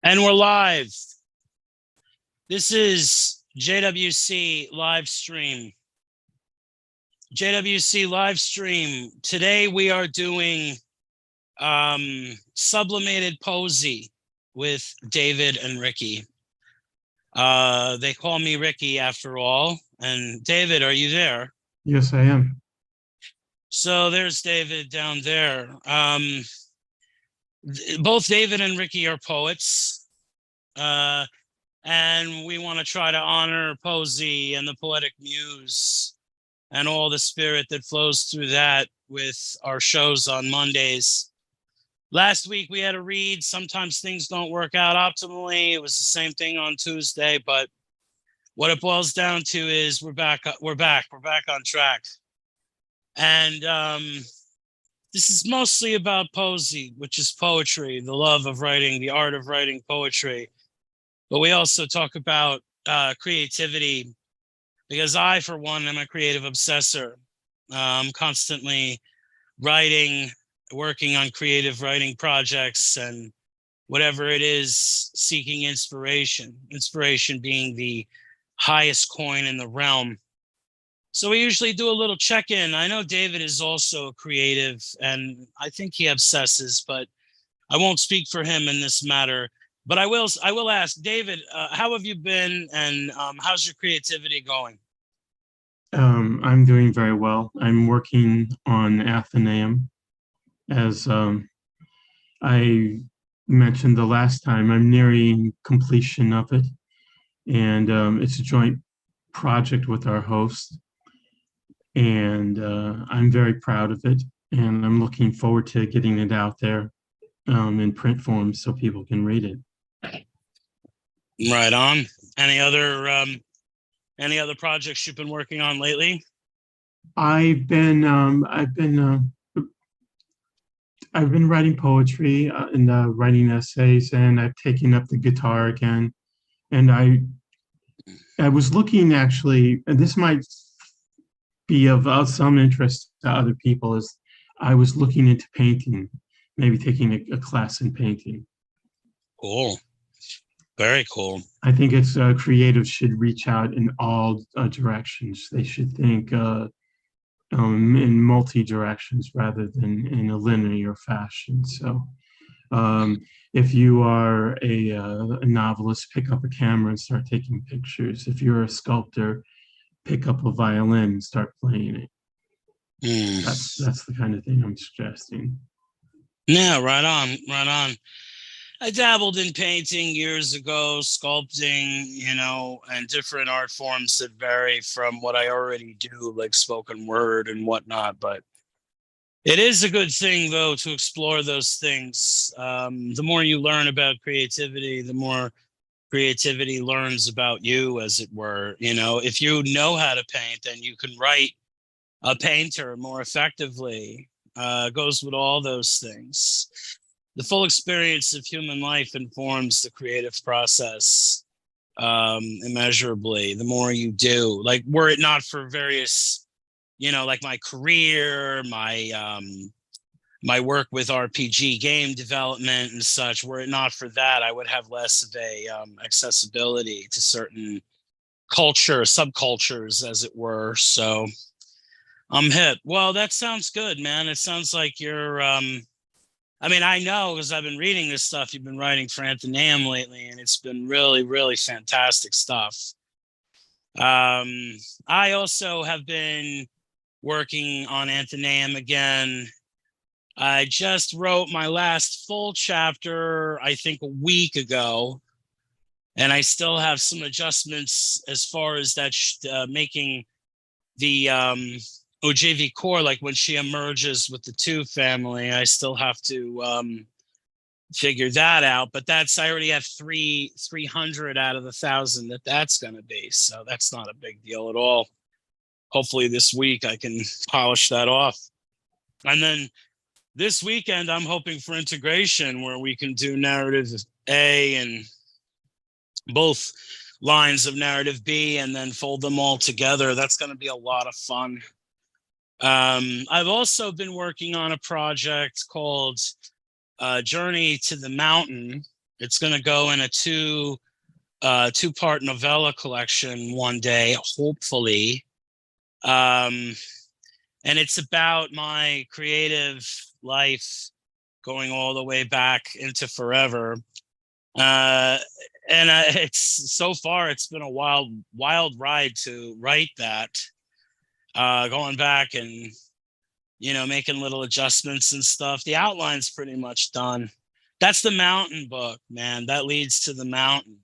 And we're live. This is JWC Livestream. JWC Livestream. Today we are doing sublimated poesy with David and Ricky. They call me Ricky after all. And David, are you there? Yes, I am. So there's David down there. Both David and Ricky are poets. And we want to try to honor poesy and the poetic muse and all the spirit that flows through that with our shows on Mondays. Last week we had a read. Sometimes things don't work out optimally. It was the same thing on Tuesday, but what it boils down to is we're back on track. And this is mostly about poesy, which is poetry, the love of writing, the art of writing poetry. But we also talk about creativity, because I, for one, am a creative obsessor. I'm constantly writing, working on creative writing projects, and whatever it is, seeking inspiration. Inspiration being the highest coin in the realm. So we usually do a little check-in. I know David is also a creative, and I think he obsesses, but I won't speak for him in this matter. But I will ask David, how have you been, and how's your creativity going? I'm doing very well. I'm working on Athenaeum. As I mentioned the last time, I'm nearing completion of it. And it's a joint project with our host. And I'm very proud of it. And I'm looking forward to getting it out there in print form so people can read it. Right on. Any other projects you've been working on lately? I've been writing poetry and writing essays, and I've taken up the guitar again. And I was looking, actually, and this might be of some interest to other people, is I was looking into painting, maybe taking a class in painting. Cool. Very cool. I think it's creatives should reach out in all directions. They should think in multi directions rather than in a linear fashion. So, if you are a novelist, pick up a camera and start taking pictures. If you're a sculptor, pick up a violin and start playing it. That's the kind of thing I'm suggesting. Yeah, right on, right on. I dabbled in painting years ago, sculpting, and different art forms that vary from what I already do, like spoken word and whatnot. But it is a good thing, though, to explore those things. The more you learn about creativity, the more creativity learns about you, as it were. If you know how to paint, then you can write a painter more effectively. Goes with all those things. The full experience of human life informs the creative process immeasurably. The more you do, like, were it not for various, like my career, my work with RPG game development and such, were it not for that, I would have less of a accessibility to certain subcultures, as it were. So I'm hip. Well, that sounds good, man. It sounds like you're I know, because I've been reading this stuff you've been writing for Athenaeum lately, and it's been really, really fantastic stuff. I also have been working on Athenaeum again. I just wrote my last full chapter, I think, a week ago, and I still have some adjustments as far as that making the OJV core, like when she emerges with the two family. I still have to figure that out, but I already have 300 out of the 1,000 that's going to be, so that's not a big deal at all. Hopefully this week I can polish that off, and then this weekend I'm hoping for integration, where we can do narrative A and both lines of narrative B, and then fold them all together. That's going to be a lot of fun. I've also been working on a project called Journey to the Mountain, It's going to go in a two-part novella collection one day, hopefully. And it's about my creative life going all the way back into forever. And it's so far, it's been a wild ride to write that, going back and, making little adjustments and stuff. The outline's pretty much done. That's the mountain book, man. That leads to the mountain,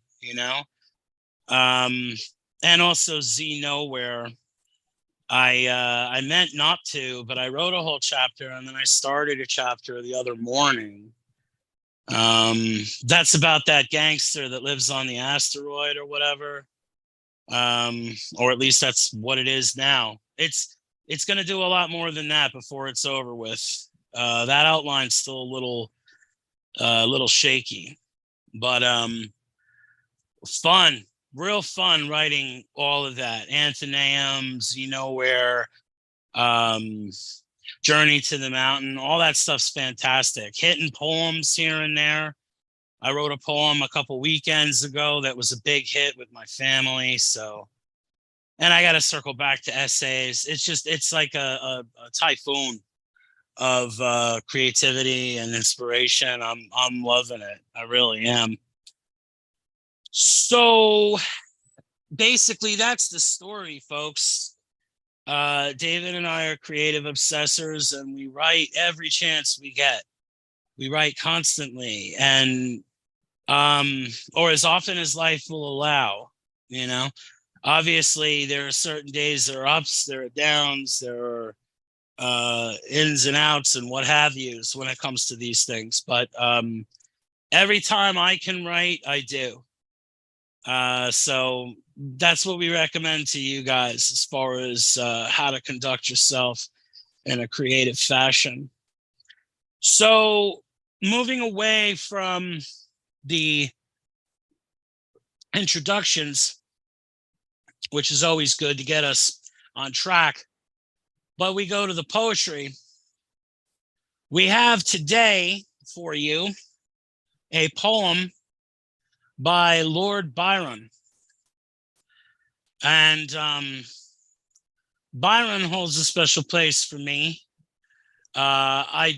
and also Z Nowhere. I meant not to, but I wrote a whole chapter and then I started a chapter the other morning. That's about that gangster that lives on the asteroid or whatever. Or at least that's what it is now. It's going to do a lot more than that before it's over with. That outline's still a little shaky, but fun, real fun writing all of that. Anthonyms, Nowhere, Journey to the Mountain, all that stuff's fantastic. Hitting poems here and there. I wrote a poem a couple weekends ago that was a big hit with my family. So, and I got to circle back to essays. It's like a typhoon of creativity and inspiration. I'm loving it. I really am. So basically, that's the story, folks. David and I are creative obsessors, and we write every chance we get. We write constantly, and or as often as life will allow. Obviously, there are certain days there are ups, there are downs, there are ins and outs, and what have yous when it comes to these things. But every time I can write, I do. So that's what we recommend to you guys as far as how to conduct yourself in a creative fashion. So moving away from the introductions, which is always good to get us on track, but we go to the poetry. We have today for you a poem by Lord Byron. And Byron holds a special place for me. I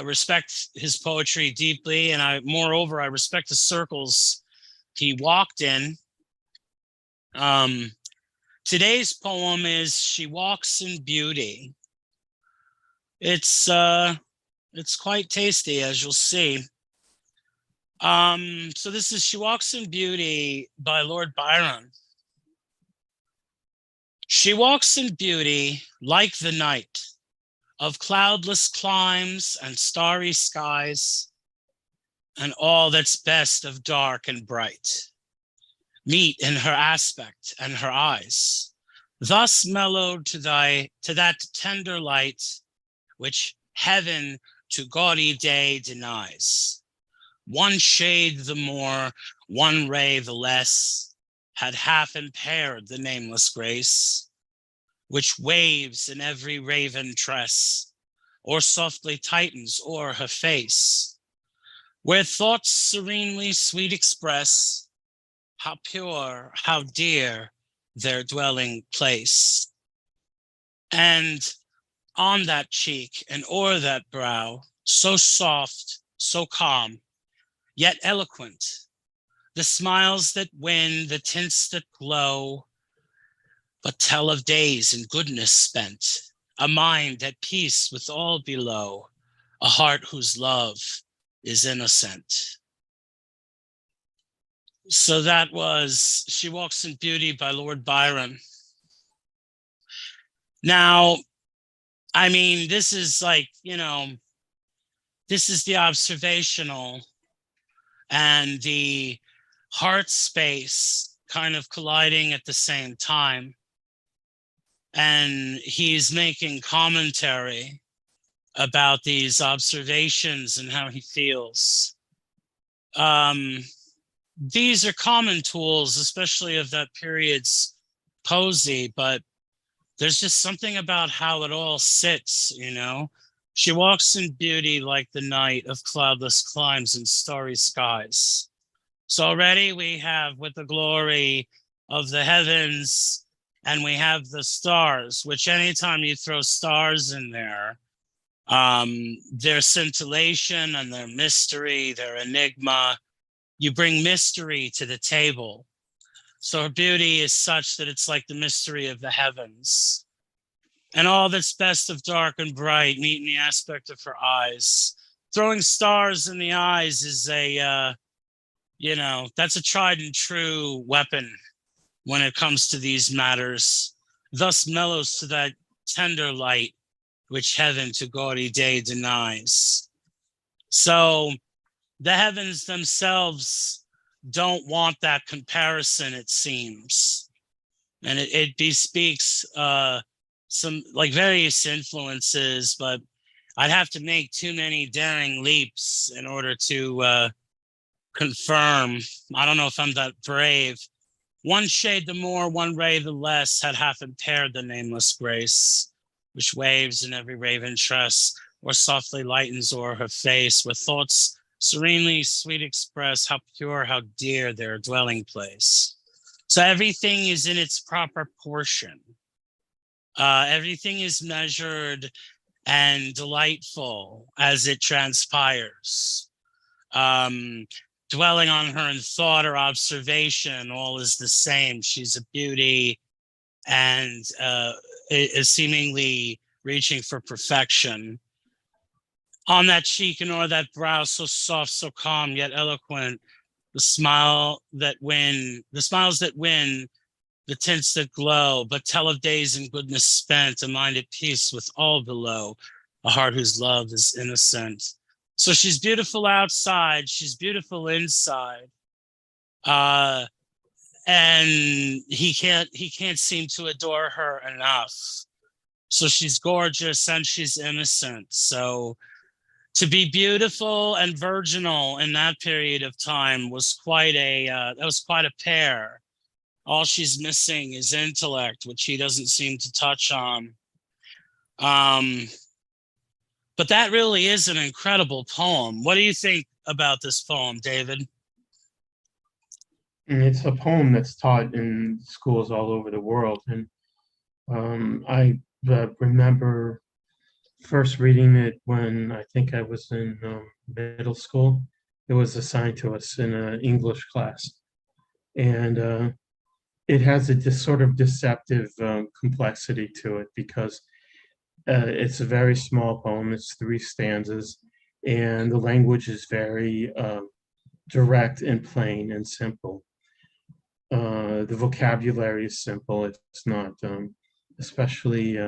respect his poetry deeply, and I respect the circles he walked in. Today's poem is She Walks in Beauty. It's quite tasty, as you'll see. So this is She Walks in Beauty by Lord Byron. She walks in beauty like the night of cloudless climes and starry skies, and all that's best of dark and bright meet in her aspect and her eyes, thus mellowed to that tender light which heaven to gaudy day denies. One shade the more, one ray the less, had half impaired the nameless grace, which waves in every raven tress, or softly tightens o'er her face, where thoughts serenely sweet express how pure, how dear their dwelling place. And on that cheek and o'er that brow, so soft, so calm, yet eloquent, the smiles that win, the tints that glow, but tell of days in goodness spent, a mind at peace with all below, a heart whose love is innocent. So that was She Walks in Beauty by Lord Byron. Now, I mean, this is like, this is the observational and the heart space kind of colliding at the same time. And he's making commentary about these observations and how he feels. These are common tools, especially of that period's poesy, but there's just something about how it all sits, She walks in beauty like the night of cloudless climes and starry skies. So already we have with the glory of the heavens, and we have the stars, which anytime you throw stars in there, their scintillation and their mystery, their enigma, you bring mystery to the table. So her beauty is such that it's like the mystery of the heavens. And all that's best of dark and bright meet in the aspect of her eyes. Throwing stars in the eyes is that's a tried and true weapon when it comes to these matters. Thus mellows to that tender light which heaven to gaudy day denies. So the heavens themselves don't want that comparison, it seems. And it bespeaks some like various influences, but I'd have to make too many daring leaps in order to confirm. I don't know if I'm that brave. One shade the more, one ray the less, had half impaired the nameless grace, which waves in every raven tress, or softly lightens o'er her face, with thoughts serenely sweet express how pure, how dear their dwelling place. So everything is in its proper portion. Everything is measured and delightful as it transpires. Dwelling on her in thought or observation, all is the same. She's a beauty and is seemingly reaching for perfection. On that cheek and o'er that brow, so soft, so calm, yet eloquent, the smiles that win, the tints that glow, but tell of days in goodness spent, a mind at peace with all below, a heart whose love is innocent. So she's beautiful outside, she's beautiful inside. And he can't seem to adore her enough. So she's gorgeous and she's innocent. So to be beautiful and virginal in that period of time was quite a pair. All she's missing is intellect, which he doesn't seem to touch on. But that really is an incredible poem. What do you think about this poem, David? It's a poem that's taught in schools all over the world. And I remember first reading it when I think I was in middle school. It was assigned to us in an English class. And it has a sort of deceptive complexity to it because it's a very small poem. It's 3 stanzas, and the language is very direct and plain and simple. The vocabulary is simple. It's not especially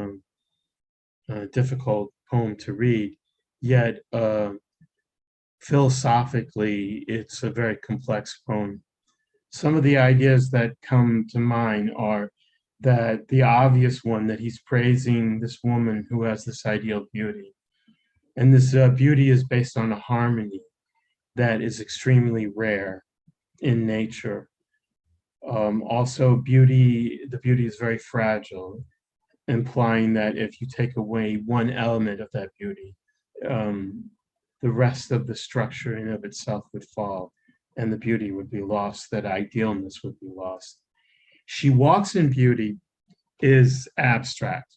difficult poem to read, yet philosophically, it's a very complex poem. Some of the ideas that come to mind are that the obvious one, that he's praising this woman who has this ideal beauty. And this beauty is based on a harmony that is extremely rare in nature. Also, the beauty is very fragile, implying that if you take away one element of that beauty, the rest of the structure in of itself would fall and the beauty would be lost, that idealness would be lost. She walks in beauty is abstract.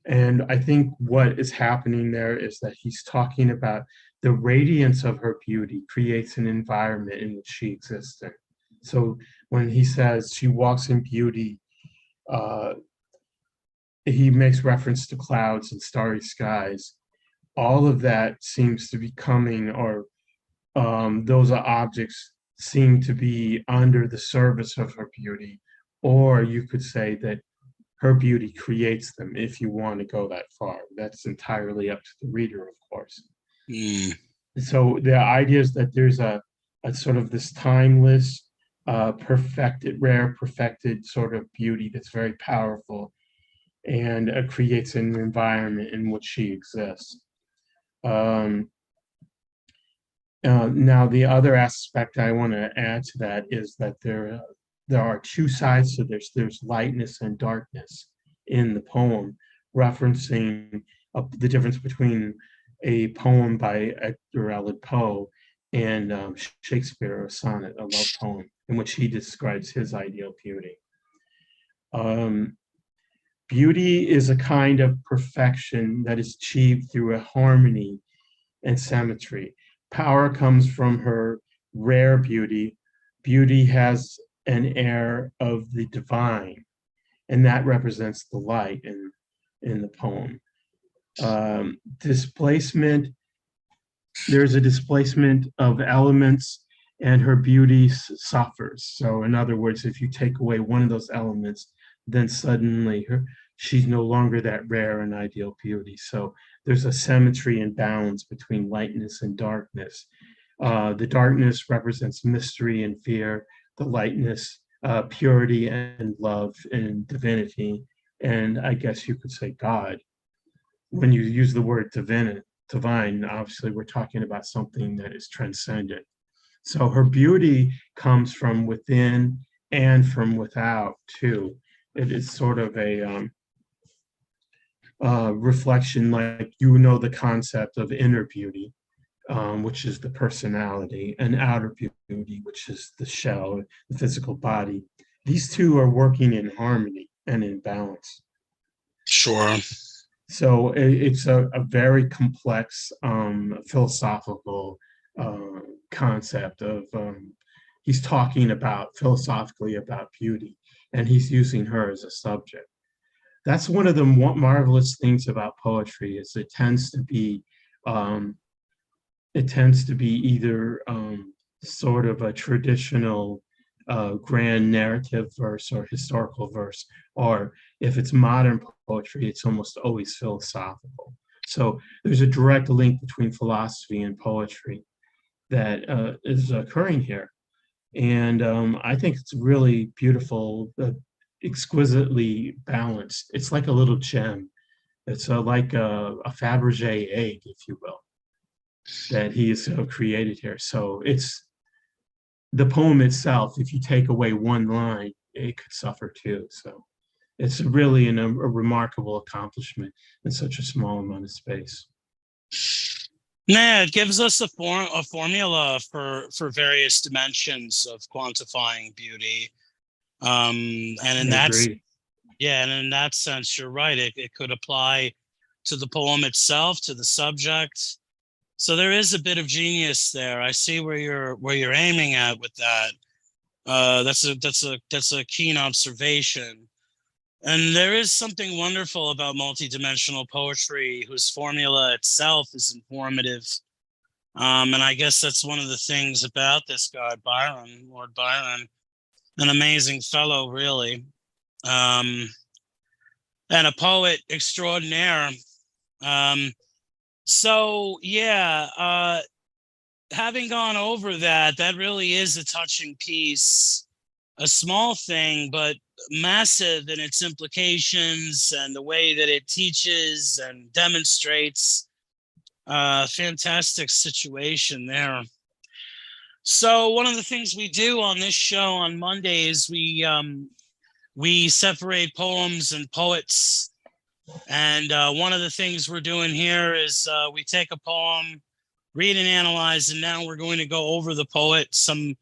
And I think what is happening there is that he's talking about the radiance of her beauty creates an environment in which she exists in. So when he says she walks in beauty, he makes reference to clouds and starry skies. All of that seems to be coming, or those are objects seem to be under the service of her beauty, or you could say that her beauty creates them if you want to go that far. That's entirely up to the reader, of course. Mm. So the idea is that there's a sort of this timeless, rare, perfected sort of beauty that's very powerful and creates an environment in which she exists. Now, the other aspect I want to add to that is that there are 2 sides to this. There's lightness and darkness in the poem, referencing the difference between a poem by Edgar Allan Poe and Shakespeare, a sonnet, a love poem, in which he describes his ideal beauty. Beauty is a kind of perfection that is achieved through a harmony and symmetry. Power comes from her rare beauty. Beauty has an air of the divine, and that represents the light in the poem. Displacement, there's a displacement of elements and her beauty suffers. So in other words, if you take away one of those elements, then suddenly she's no longer that rare and ideal beauty. So there's a symmetry and balance between lightness and darkness. The darkness represents mystery and fear, the lightness, purity and love and divinity. And I guess you could say God. When you use the word divine, obviously we're talking about something that is transcendent. So her beauty comes from within and from without too. It is sort of a reflection, like the concept of inner beauty, which is the personality, and outer beauty, which is the shell, the physical body. These two are working in harmony and in balance. Sure. So it's a very complex philosophical concept of he's talking about philosophically about beauty, and he's using her as a subject. That's one of the marvelous things about poetry is it tends to be either sort of a traditional grand narrative verse or historical verse, or if it's modern poetry, it's almost always philosophical. So there's a direct link between philosophy and poetry that is occurring here. And I think it's really beautiful, exquisitely balanced. It's like a little gem. It's like a Fabergé egg, if you will, that he has created here. So it's the poem itself, if you take away one line, it could suffer too. So it's really a remarkable accomplishment in such a small amount of space. Yeah, it gives us a formula for various dimensions of quantifying beauty. And in that sense, you're right. It could apply to the poem itself, to the subject. So there is a bit of genius there. I see where you're aiming at with that. That's a keen observation. And there is something wonderful about multidimensional poetry whose formula itself is informative. And I guess that's one of the things about this guy, Byron, Lord Byron, an amazing fellow, really. And a poet extraordinaire. So yeah, having gone over that, that really is a touching piece, a small thing, but massive in its implications and the way that it teaches and demonstrates. Fantastic situation there. So one of the things we do on this show on Mondays, we separate poems and poets. And one of the things we're doing here is we take a poem, read and analyze, and now we're going to go over the poet, some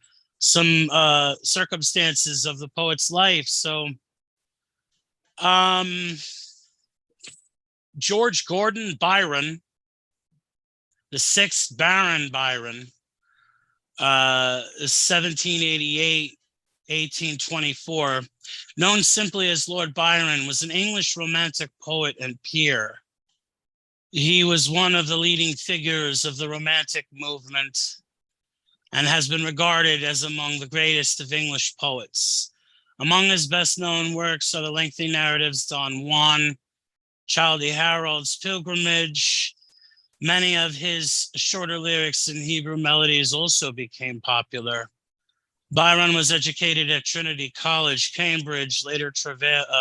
circumstances of the poet's life. So George Gordon Byron, the sixth Baron Byron, 1788, 1824, known simply as Lord Byron, was an English romantic poet and peer. He was one of the leading figures of the Romantic movement and has been regarded as among the greatest of English poets. Among his best-known works are the lengthy narratives Don Juan, Childe Harold's Pilgrimage. Many of his shorter lyrics and Hebrew melodies also became popular. Byron was educated at Trinity College, Cambridge, later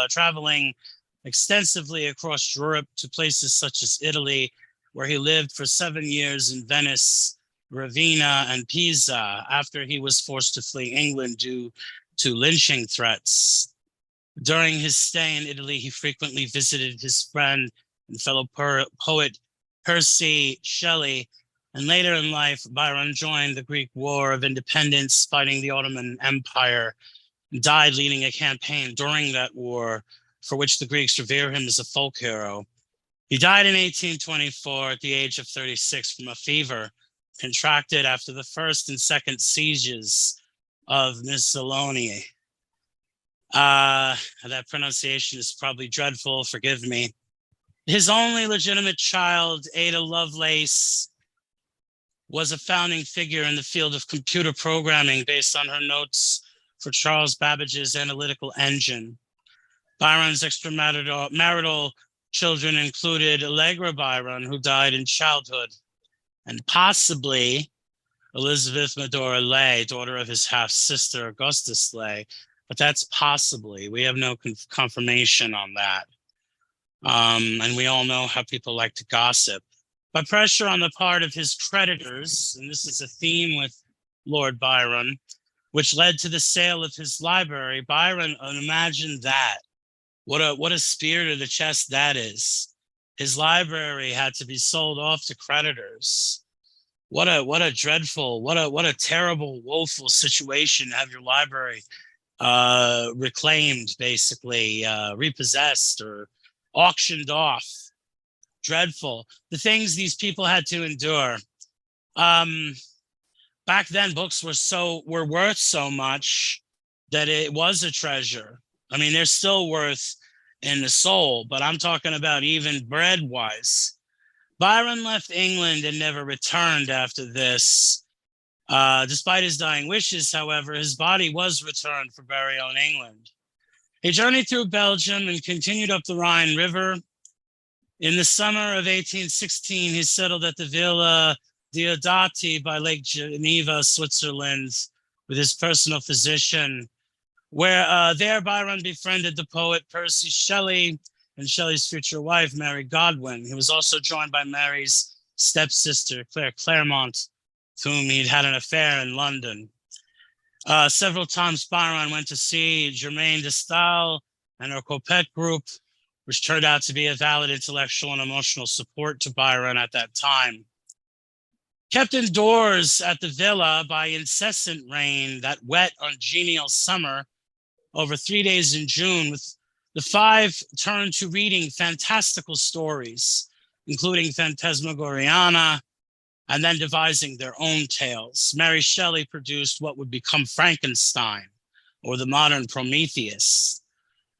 traveling extensively across Europe to places such as Italy, where he lived for 7 years in Venice, Ravenna, and Pisa after he was forced to flee England due to lynching threats. During his stay in Italy, he frequently visited his friend and fellow poet Percy Shelley, and later in life, Byron joined the Greek War of Independence, fighting the Ottoman Empire, and died leading a campaign during that war, for which the Greeks revere him as a folk hero. He died in 1824 at the age of 36 from a fever contracted after the first and second sieges of Missolonghi. That pronunciation is probably dreadful, forgive me. His only legitimate child, Ada Lovelace, was a founding figure in the field of computer programming based on her notes for Charles Babbage's analytical engine. Byron's extramarital children included Allegra Byron, who died in childhood, and possibly Elizabeth Medora Lay, daughter of his half-sister Augustus Lay, but that's possibly. We have no confirmation on that. And we all know how people like to gossip. By pressure on the part of his creditors, and this is a theme with Lord Byron, which led to the sale of his library, Byron, imagine that. What a spear to the chest that is. His library had to be sold off to creditors. What a dreadful, what a terrible, woeful situation to have your library reclaimed, basically, repossessed or auctioned off. Dreadful. The things these people had to endure. Back then, books were worth so much that it was a treasure. I mean, they're still worth in the soul, but I'm talking about even bread-wise. Byron left England and never returned after this. Despite his dying wishes, however, his body was returned for burial in England. He journeyed through Belgium and continued up the Rhine River. In the summer of 1816, he settled at the Villa Diodati by Lake Geneva, Switzerland, with his personal physician, where there Byron befriended the poet Percy Shelley and Shelley's future wife, Mary Godwin. He was also joined by Mary's stepsister, Claire Claremont, with whom he'd had an affair in London. Several times Byron went to see Germaine de Stael and her Copet group, which turned out to be a valid intellectual and emotional support to Byron at that time. Kept indoors at the villa by incessant rain, that wet, ungenial summer, over 3 days in June, with the five turned to reading fantastical stories, including Phantasmagoriana, and then devising their own tales. Mary Shelley produced what would become Frankenstein, or the modern Prometheus,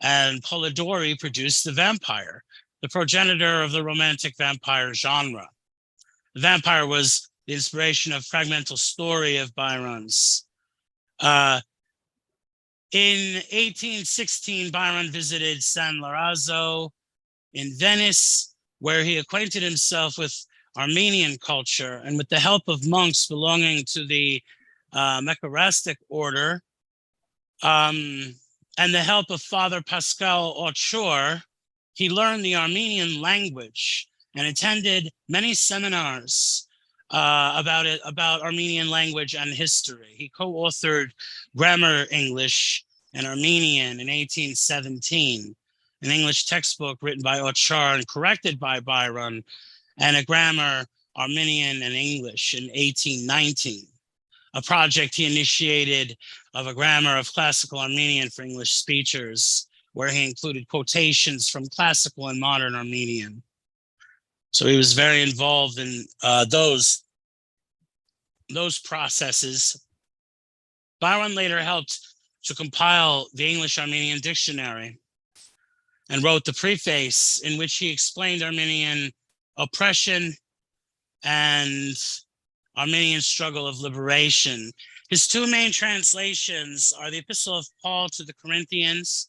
and Polidori produced the vampire, the progenitor of the romantic vampire genre. The vampire was the inspiration of fragmental story of Byron's. In 1816, Byron visited San Lorenzo in Venice, where he acquainted himself with Armenian culture, and with the help of monks belonging to the Mecharastic order, and the help of Father Pascal Auchor, he learned the Armenian language and attended many seminars about Armenian language and history. He co-authored Grammar English and Armenian in 1817, an English textbook written by Auchar and corrected by Byron, and a grammar Armenian and English in 1819, a project he initiated of a grammar of classical Armenian for English speakers, where he included quotations from classical and modern Armenian. So he was very involved in those processes. Byron later helped to compile the English-Armenian dictionary and wrote the preface in which he explained Armenian oppression and Armenian struggle of liberation. His two main translations are the Epistle of Paul to the Corinthians,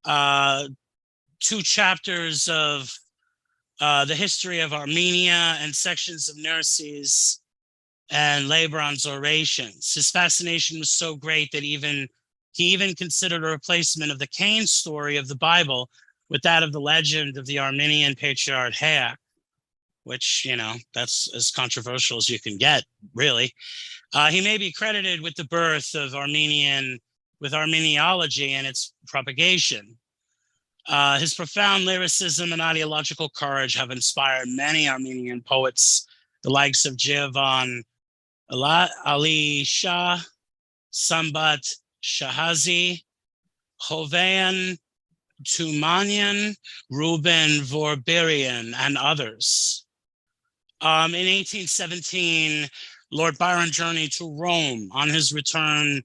2 chapters of the history of Armenia, and sections of Nerses and Lebron's orations. His fascination was so great that he even considered a replacement of the Cain story of the Bible with that of the legend of the Armenian patriarch Hayak, which, that's as controversial as you can get, really. He may be credited with the birth of Armeniology and its propagation. His profound lyricism and ideological courage have inspired many Armenian poets, the likes of Jevan Ali Shah, Sambat Shahazi, Hovayan Tumanian, Ruben Vorberian, and others. In 1817, Lord Byron journeyed to Rome. On returning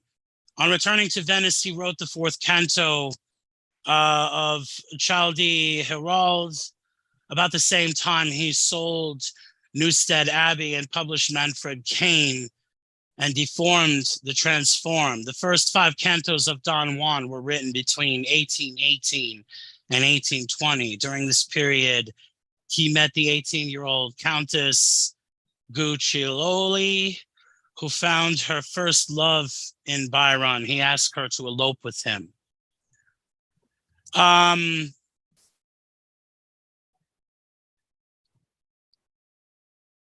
to Venice, he wrote the fourth canto of Chaldee Herald. About the same time, he sold Newstead Abbey and published Manfred Cain and deformed the transformed. The first 5 cantos of Don Juan were written between 1818 and 1820. During this period, he met the 18-year-old Countess Gucciloli, who found her first love in Byron. He asked her to elope with him.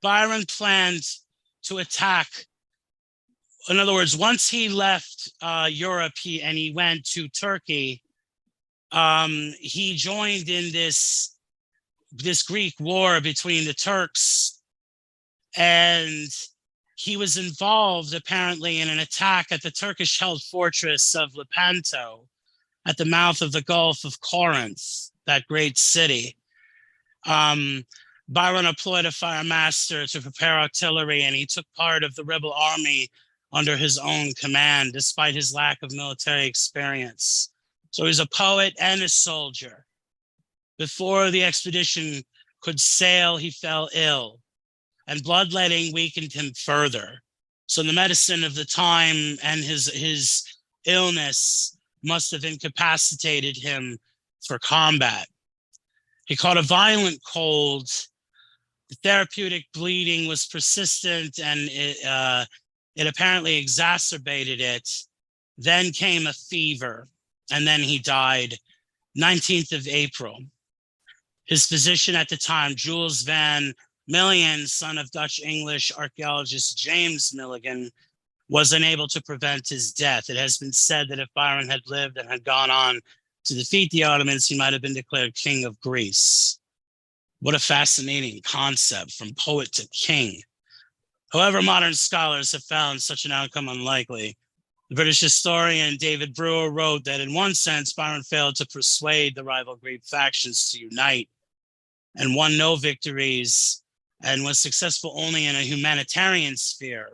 Byron planned to attack. In other words, once he left Europe and he went to Turkey, he joined in this Greek war between the Turks, and he was involved apparently in an attack at the Turkish-held fortress of Lepanto at the mouth of the Gulf of Corinth, that great city. Byron employed a fire master to prepare artillery, and he took part of the rebel army under his own command, despite his lack of military experience. So he's a poet and a soldier. Before the expedition could sail, he fell ill, and bloodletting weakened him further. So the medicine of the time and his illness must have incapacitated him for combat. He caught a violent cold. The therapeutic bleeding was persistent, and it apparently exacerbated it. Then came a fever, and then he died 19th of April. His physician at the time, Jules van Milligan, son of Dutch-English archaeologist James Milligan, was unable to prevent his death. It has been said that if Byron had lived and had gone on to defeat the Ottomans, he might have been declared king of Greece. What a fascinating concept, from poet to king. However, modern scholars have found such an outcome unlikely. The British historian David Brewer wrote that in one sense, Byron failed to persuade the rival Greek factions to unite and won no victories, and was successful only in a humanitarian sphere,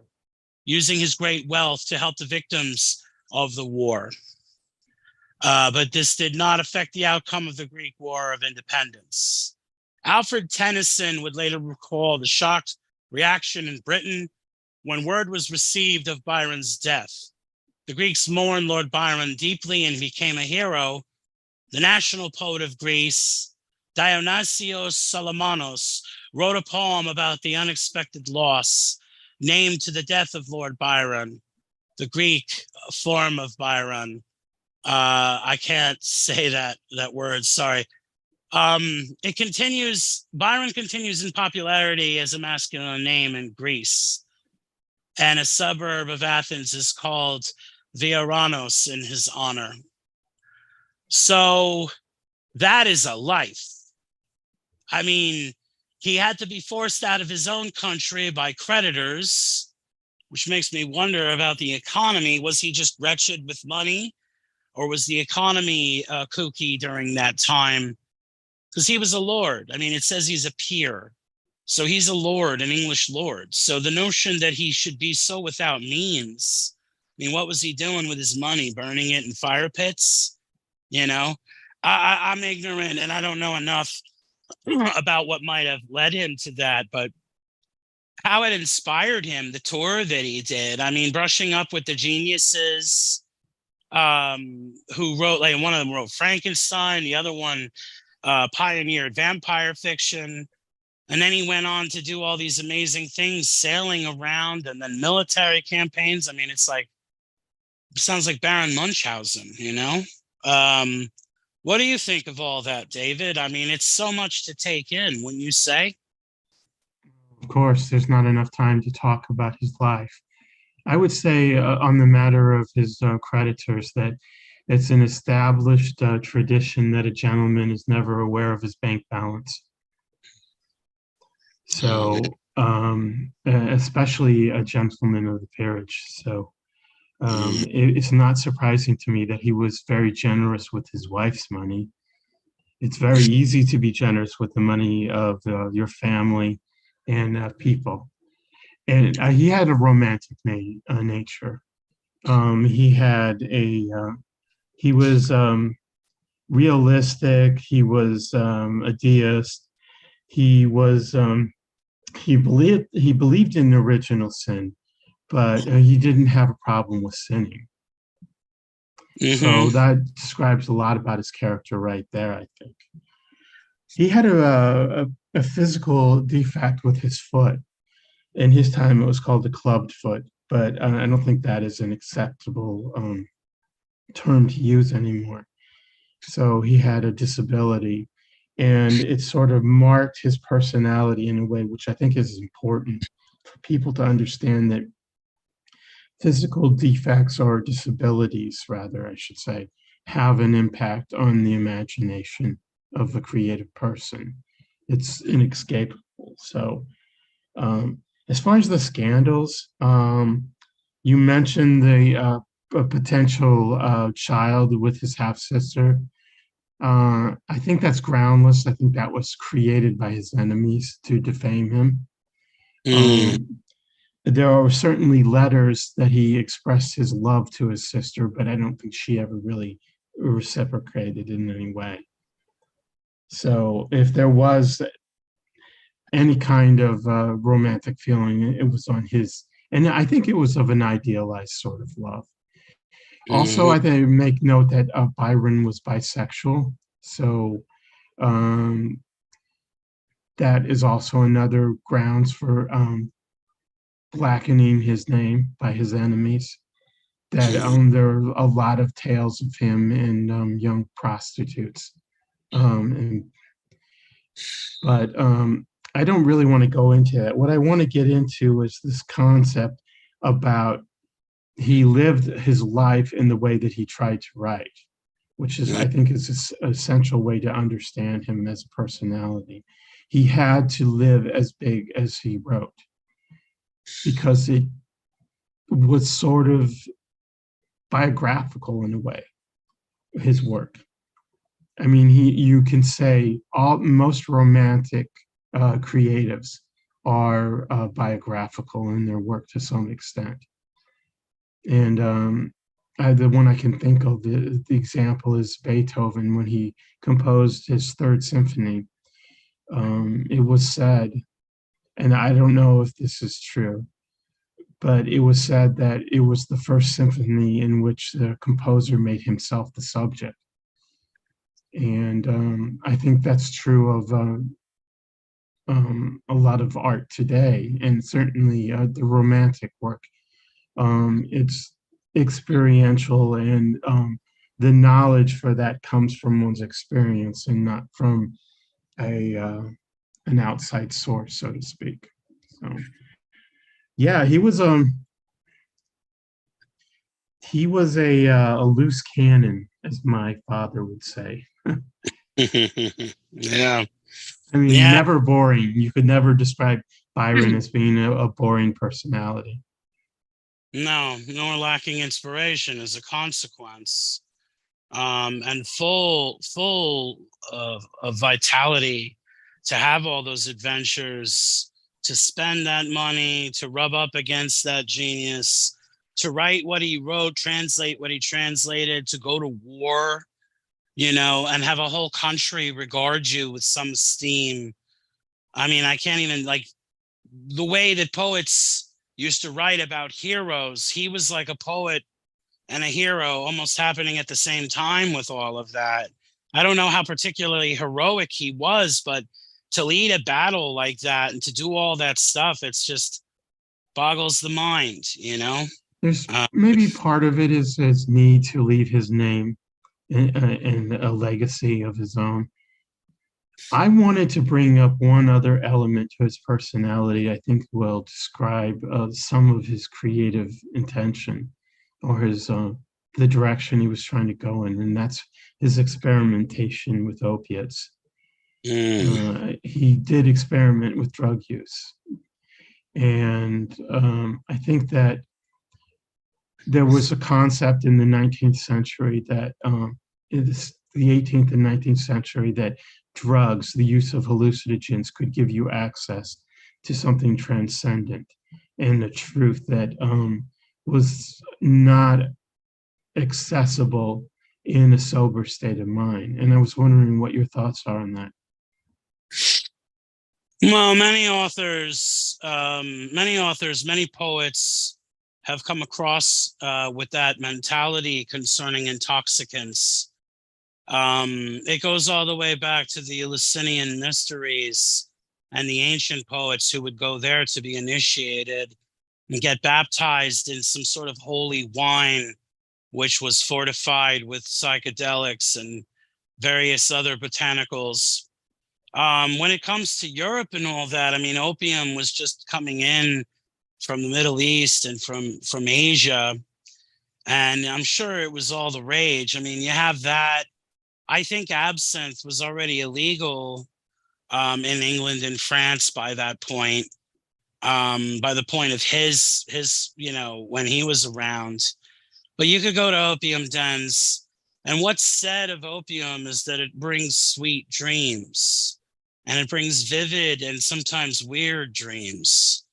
using his great wealth to help the victims of the war. But this did not affect the outcome of the Greek War of Independence. Alfred Tennyson would later recall the shocked reaction in Britain when word was received of Byron's death. The Greeks mourned Lord Byron deeply and became a hero. The national poet of Greece, Dionysios Solomos, wrote a poem about the unexpected loss, named to the death of Lord Byron, the Greek form of Byron. I can't say that word, sorry. It continues, Byron continues in popularity as a masculine name in Greece, and a suburb of Athens is called Viaranos in his honor. So that is a life. I mean, he had to be forced out of his own country by creditors, which makes me wonder about the economy. Was he just wretched with money, or was the economy kooky during that time? Because he was a lord. I mean, it says he's a peer. So he's a lord, an English lord. So the notion that he should be so without means, I mean, what was he doing with his money? Burning it in fire pits? You know, I'm ignorant and I don't know enough about what might have led him to that, but how it inspired him, the tour that he did. I mean, brushing up with the geniuses who wrote, like one of them wrote Frankenstein, the other one pioneered vampire fiction. And then he went on to do all these amazing things, sailing around, and then military campaigns. I mean, it's like, it sounds like Baron Munchausen, you know? What do you think of all that, David? I mean, it's so much to take in, wouldn't you say? Of course, there's not enough time to talk about his life. I would say on the matter of his creditors that It's an established tradition that a gentleman is never aware of his bank balance. So, especially a gentleman of the peerage. So, it's not surprising to me that he was very generous with his wife's money. It's very easy to be generous with the money of your family and people. And he had a romantic nature. He was realistic. He was a deist. He was he believed in original sin, but he didn't have a problem with sinning. So that describes a lot about his character right there, I think. He had a physical defect with his foot. In his time, it was called a clubbed foot, but I don't think that is an acceptable term to use anymore. So he had a disability, and it sort of marked his personality in a way which I think is important for people to understand that physical defects or disabilities, rather, I should say, have an impact on the imagination of a creative person. It's inescapable. So, as far as the scandals, you mentioned the a potential child with his half sister. I think that's groundless. I think that was created by his enemies to defame him. There are certainly letters that he expressed his love to his sister, but I don't think she ever really reciprocated in any way. So if there was any kind of romantic feeling, it was on his, and I think it was of an idealized sort of love. Also, I think make note that Byron was bisexual, so that is also another grounds for blackening his name by his enemies. That there are a lot of tales of him and young prostitutes, but I don't really want to go into that. What I want to get into is this concept about he lived his life in the way that he tried to write, which is, I think, is an essential way to understand him as a personality. He had to live as big as he wrote because it was sort of biographical in a way, his work. I mean, you can say most romantic creatives are biographical in their work to some extent. And the one I can think of, the example is Beethoven when he composed his Third Symphony. It was said, and I don't know if this is true, but it was said that it was the first symphony in which the composer made himself the subject. And I think that's true of a lot of art today, and certainly the romantic work. It's experiential, and the knowledge for that comes from one's experience and not from an outside source, so to speak. So, yeah, he was a loose cannon, as my father would say. Yeah. I mean, never boring. You could never describe Byron as being a boring personality. No, nor lacking inspiration as a consequence. And full of vitality to have all those adventures, to spend that money, to rub up against that genius, to write what he wrote, translate what he translated, to go to war, and have a whole country regard you with some esteem. I mean, I can't even, like, the way that poets used to write about heroes, he was like a poet and a hero almost happening at the same time with all of that. I don't know how particularly heroic he was, but to lead a battle like that and to do all that stuff, it's just boggles the mind, There's maybe part of it is his need to leave his name and a legacy of his own. I wanted to bring up one other element to his personality I think will describe some of his creative intention or his the direction he was trying to go in, and that's his experimentation with opiates. He did experiment with drug use, and I think that there was a concept in the 19th century that the 18th and 19th century that drugs, the use of hallucinogens, could give you access to something transcendent and a truth that was not accessible in a sober state of mind. And I was wondering what your thoughts are on that. Well, many authors, many poets have come across with that mentality concerning intoxicants. It goes all the way back to the Eleusinian mysteries and the ancient poets who would go there to be initiated and get baptized in some sort of holy wine, which was fortified with psychedelics and various other botanicals. When it comes to Europe and all that, I mean, opium was just coming in from the Middle East and from Asia, and I'm sure it was all the rage. I mean, you have that. I think absinthe was already illegal in England and France by that point, by the point of his, when he was around. But you could go to opium dens, and what's said of opium is that it brings sweet dreams, and it brings vivid and sometimes weird dreams.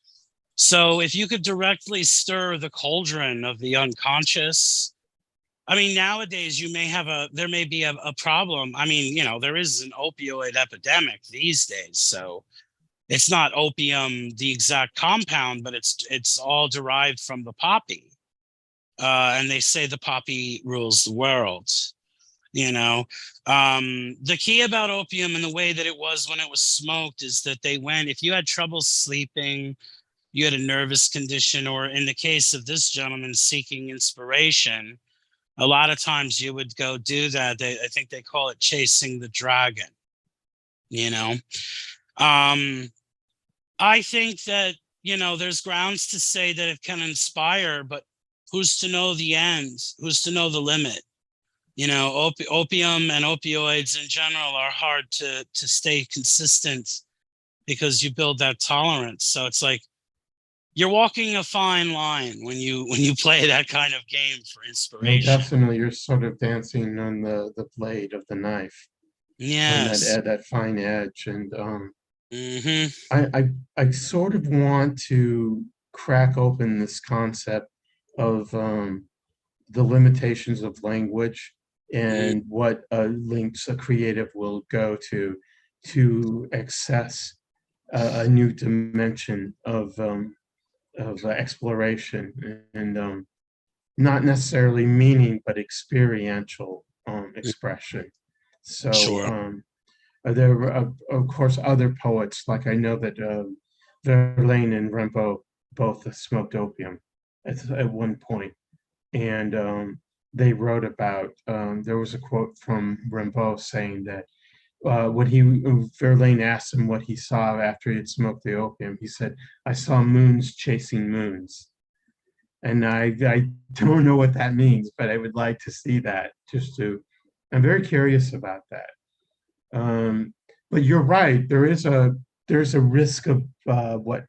So if you could directly stir the cauldron of the unconscious, I mean, nowadays there may be a problem. I mean, there is an opioid epidemic these days. So it's not opium, the exact compound, but it's all derived from the poppy. And they say the poppy rules the world. The key about opium and the way that it was when it was smoked is that if you had trouble sleeping, you had a nervous condition, or in the case of this gentleman seeking inspiration, a lot of times you would go do that. I think they call it chasing the dragon. I think that, there's grounds to say that it can inspire, but who's to know the end? Who's to know the limit? Opium and opioids in general are hard to stay consistent because you build that tolerance. So it's like you're walking a fine line when you play that kind of game for inspiration. Well, definitely, you're sort of dancing on the blade of the knife. Yes. On that fine edge, and Mm-hmm. I sort of want to crack open this concept of the limitations of language and what links a creative will go to access a new dimension of exploration and not necessarily meaning, but experiential expression. So Sure. there were, of course, other poets, like I know that Verlaine and Rimbaud both smoked opium at one point, and they wrote about. There was a quote from Rimbaud saying that Verlaine asked him what he saw after he had smoked the opium. He said, "I saw moons chasing moons," and I don't know what that means, but I would like to see that. I'm very curious about that. But you're right. There's a risk of what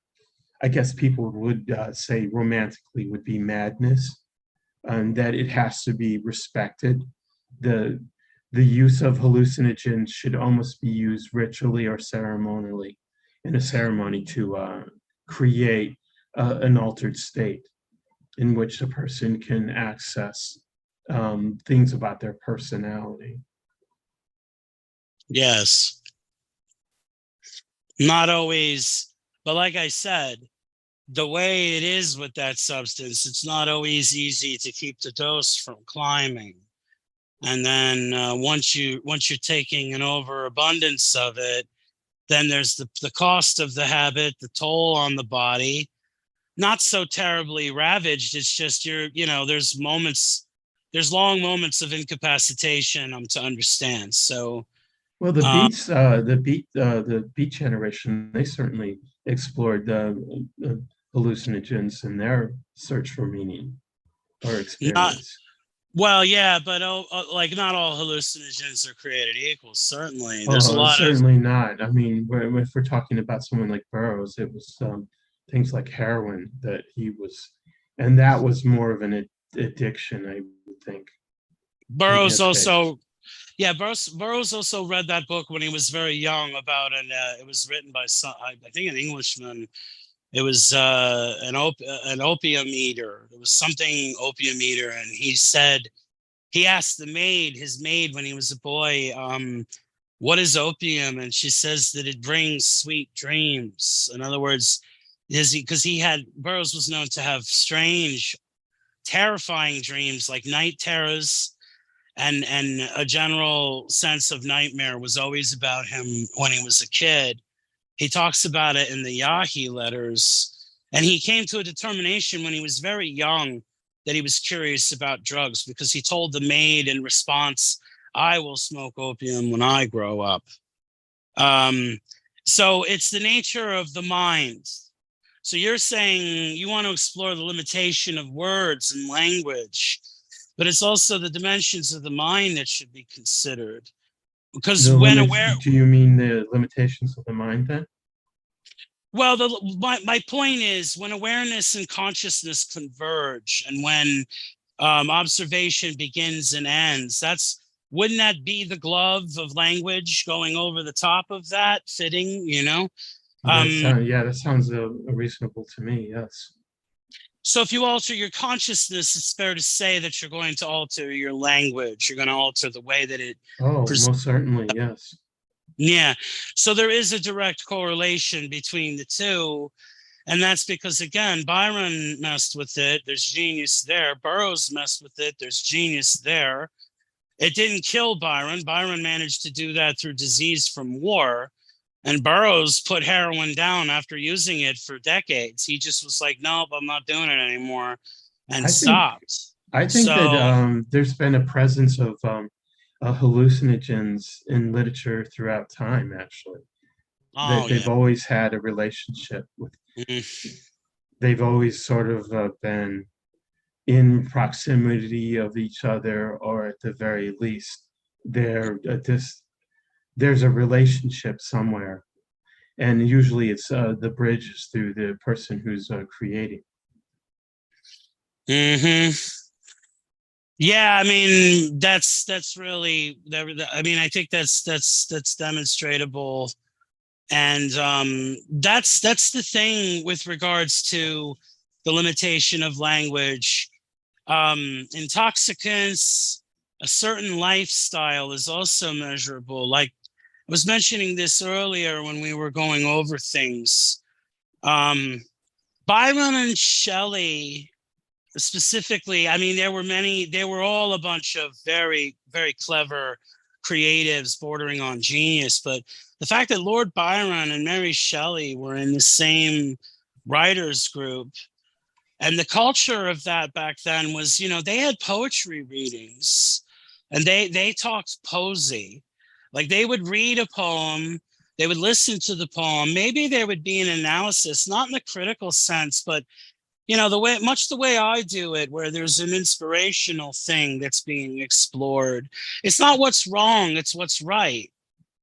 I guess people would say romantically would be madness, and that it has to be respected. The the use of hallucinogens should almost be used ritually or ceremonially in a ceremony to create an altered state in which a person can access things about their personality. Yes. Not always, but like I said, the way it is with that substance, it's not always easy to keep the dose from climbing. And then once you're taking an overabundance of it, then there's the cost of the habit, the toll on the body. Not so terribly ravaged. It's just there's long moments of incapacitation to understand. So Well, the Beat generation, they certainly explored the hallucinogens in their search for meaning or not experience. Well, yeah, but like not all hallucinogens are created equal. Certainly, there's a Oh, lot of certainly not. I mean, if we're talking about someone like Burroughs, it was things like heroin that he was, and that was more of an addiction, I would think, in Burroughs his case. also. Yeah, Burroughs also read that book when he was very young about, and it was written by some, I think, an Englishman. It was an opium eater. It was something opium eater, and he said he asked his maid when he was a boy, what is opium? And she says that it brings sweet dreams. In other words, because Burroughs was known to have strange, terrifying dreams, like night terrors, and a general sense of nightmare was always about him when he was a kid. He talks about it in the Yahi letters. And he came to a determination when he was very young that he was curious about drugs because he told the maid in response, I will smoke opium when I grow up. Um, so it's the nature of the mind. So you're saying you want to explore the limitation of words and language, but it's also the dimensions of the mind that should be considered. Because The when limits, aware, do you mean the limitations of the mind then? well, my point is when awareness and consciousness converge and when observation begins and ends, wouldn't that be the glove of language going over the top of that, fitting, you know? Um, Yeah, that sounds reasonable to me. Yes. so if you alter your consciousness, it's fair to say that you're going to alter your language. You're going to alter the way that it Oh, presents. most certainly, yes. Yeah. So there is a direct correlation between the two. And that's because, again, Byron messed with it. There's genius there. Burroughs messed with it. There's genius there. It didn't kill Byron. Byron managed to do that through disease from war. And Burroughs put heroin down after using it for decades. He just was like, nope, I'm not doing it anymore, and I think stopped. I think that So, there's been a presence of hallucinogens in literature throughout time. Actually, oh, they've yeah. always had a relationship with. Mm. They've always sort of been in proximity of each other, or at the very least, they're this. There's a relationship somewhere, and usually it's the bridge is through the person who's creating. Hmm. Yeah, I mean, that's really, I mean, I think that's demonstratable. And that's the thing with regards to the limitation of language. Intoxicants, a certain lifestyle is also measurable. Like I was mentioning this earlier when we were going over things. Um, Byron and Shelley specifically, I mean, they were all a bunch of very, very clever creatives bordering on genius. But the fact that Lord Byron and Mary Shelley were in the same writers group, and the culture of that back then was, they had poetry readings, and they talked poesy. Like they would read a poem, they would listen to the poem, maybe there would be an analysis, not in the critical sense, but the way I do it, where there's an inspirational thing that's being explored. It's not what's wrong, it's what's right.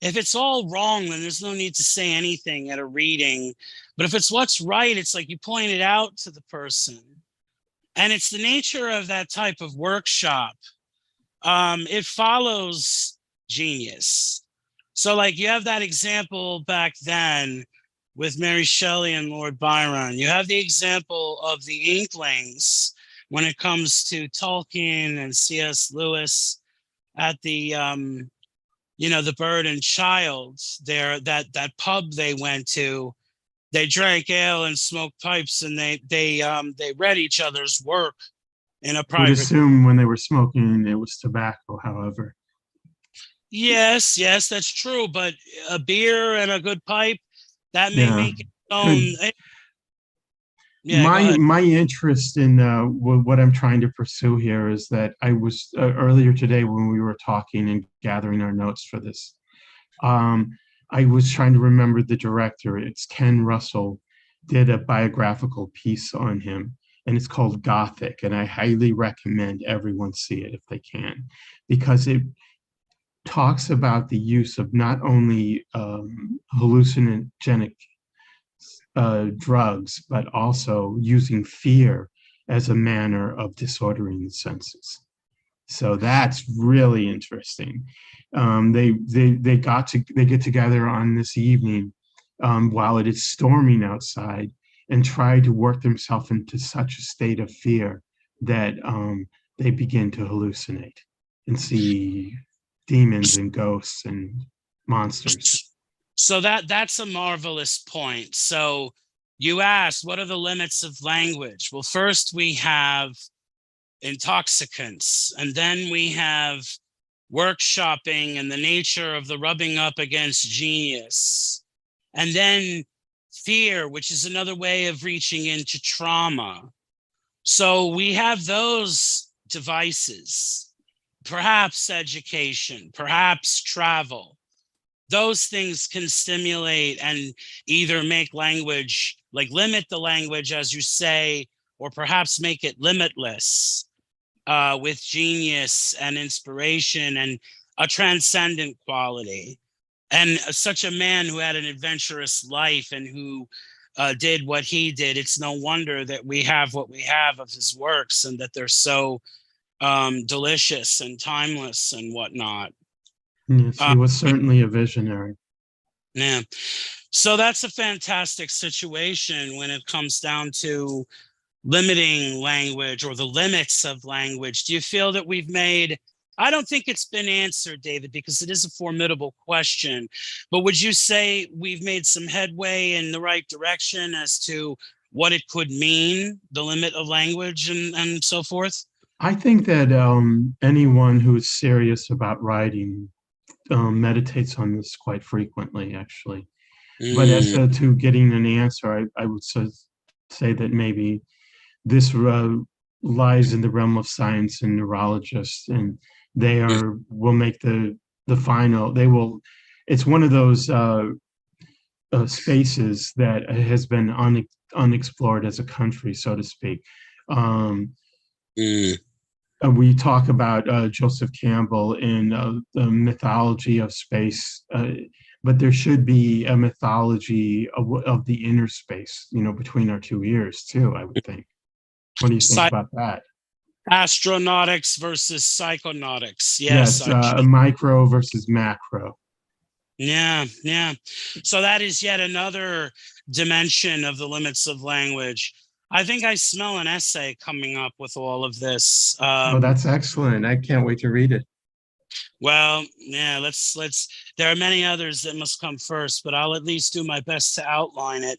If it's all wrong, then there's no need to say anything at a reading. But if it's what's right, it's like you point it out to the person. And it's the nature of that type of workshop. It follows genius. So, like, you have that example back then with Mary Shelley and Lord Byron. You have the example of the Inklings when it comes to Tolkien and C.S. Lewis at the Bird and Child there, that pub they went to. They drank ale and smoked pipes, and they read each other's work in a Would private. assume when they were smoking it was tobacco, however. Yes, yes, that's true. But a beer and a good pipe, that may Yeah, make its own. could Yeah, go ahead. my interest in what I'm trying to pursue here is that I was earlier today when we were talking and gathering our notes for this. Um, I was trying to remember the director. It's Ken Russell did a biographical piece on him, and it's called Gothic, and I highly recommend everyone see it if they can, because it talks about the use of not only hallucinogenic drugs, but also using fear as a manner of disordering the senses. So that's really interesting. They get together on this evening while it is storming outside and try to work themselves into such a state of fear that they begin to hallucinate and see demons and ghosts and monsters. So that's a marvelous point. So you asked, what are the limits of language? Well, first we have intoxicants, and then we have workshopping and the nature of the rubbing up against genius, and then fear, which is another way of reaching into trauma. So we have those devices, perhaps education, perhaps travel. Those things can stimulate and either make language, like limit the language, as you say, or perhaps make it limitless with genius and inspiration and a transcendent quality. And such a man who had an adventurous life and who did what he did, it's no wonder that we have what we have of his works and that they're so delicious and timeless and whatnot. Yes, he was certainly a visionary. Yeah. So that's a fantastic situation when it comes down to limiting language or the limits of language. Do you feel that we've made, I don't think it's been answered, David, because it is a formidable question, but would you say we've made some headway in the right direction as to what it could mean, the limit of language and so forth? I think that anyone who is serious about writing meditates on this quite frequently, actually. But as to getting an answer, I would say that maybe this lies in the realm of science and neurologists, and they will make the final. They will. It's one of those spaces that has been unexplored as a country, so to speak. We talk about Joseph Campbell in the mythology of space, but there should be a mythology of the inner space, between our two ears too, I would think. What do you think about that? Astronautics versus psychonautics. Yes, micro versus macro. Yeah. So that is yet another dimension of the limits of language. I think I smell an essay coming up with all of this. That's excellent. I can't wait to read it. Well, yeah, let's, there are many others that must come first, but I'll at least do my best to outline it.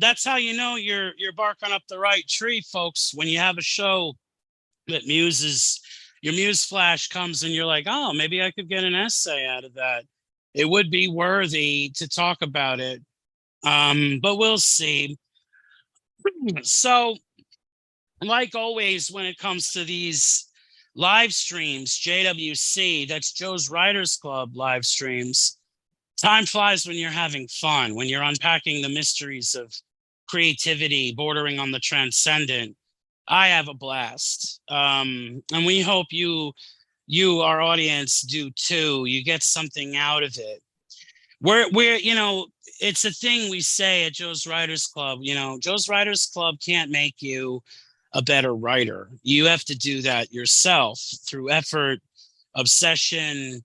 That's how you know you're barking up the right tree, folks, when you have a show that your muse flash comes and you're like, oh, maybe I could get an essay out of that. It would be worthy to talk about it. But we'll see. So, like always, when it comes to these live streams, JWC, that's Joe's Writers Club live streams, time flies when you're having fun, when you're unpacking the mysteries of creativity bordering on the transcendent. I have a blast. And we hope you, our audience, do too. You get something out of it. We're, it's a thing we say at Joe's Writers Club. Joe's Writers Club can't make you a better writer. You have to do that yourself through effort, obsession.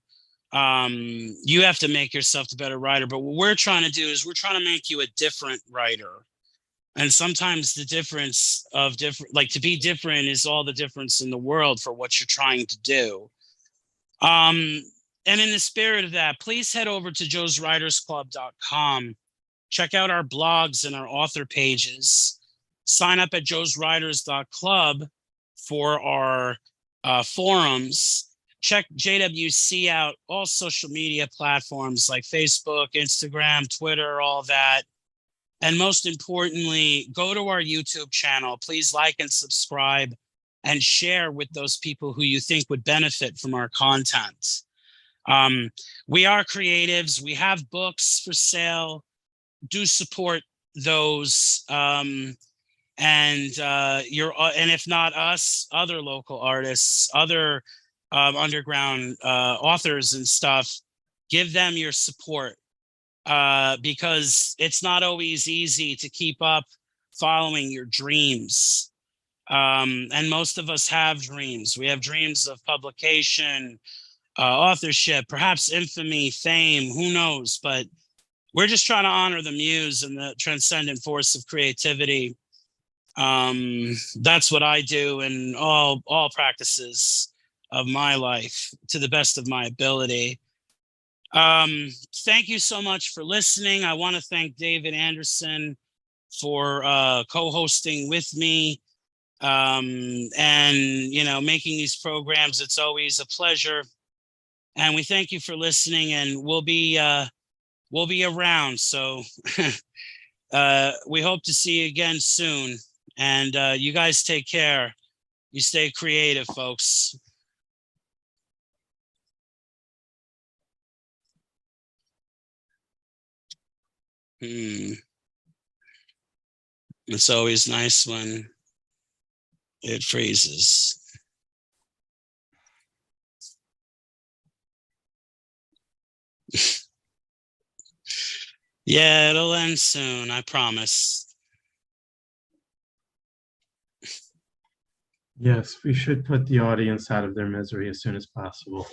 You have to make yourself a better writer. But what we're trying to do is we're trying to make you a different writer. And sometimes the difference of like to be different is all the difference in the world for what you're trying to do. And in the spirit of that, please head over to joeswritersclub.com. Check out our blogs and our author pages. Sign up at joeswriters.club for our forums. Check JWC out, all social media platforms like Facebook, Instagram, Twitter, all that. And most importantly, go to our YouTube channel. Please like and subscribe and share with those people who you think would benefit from our content. We are creatives. We have books for sale. Do support those. and and if not us, other local artists, other underground authors and stuff, give them your support, because it's not always easy to keep up following your dreams. And most of us have dreams. We have dreams of publication, authorship, perhaps infamy, fame, who knows? But we're just trying to honor the muse and the transcendent force of creativity. That's what I do in all practices of my life to the best of my ability. Thank you so much for listening. I want to thank David Anderson for co-hosting with me, and making these programs. It's always a pleasure, and we thank you for listening. And we'll be around. So we hope to see you again soon. And you guys take care. You stay creative, folks. It's always nice when it freezes. Yeah, it'll end soon, I promise. Yes, we should put the audience out of their misery as soon as possible.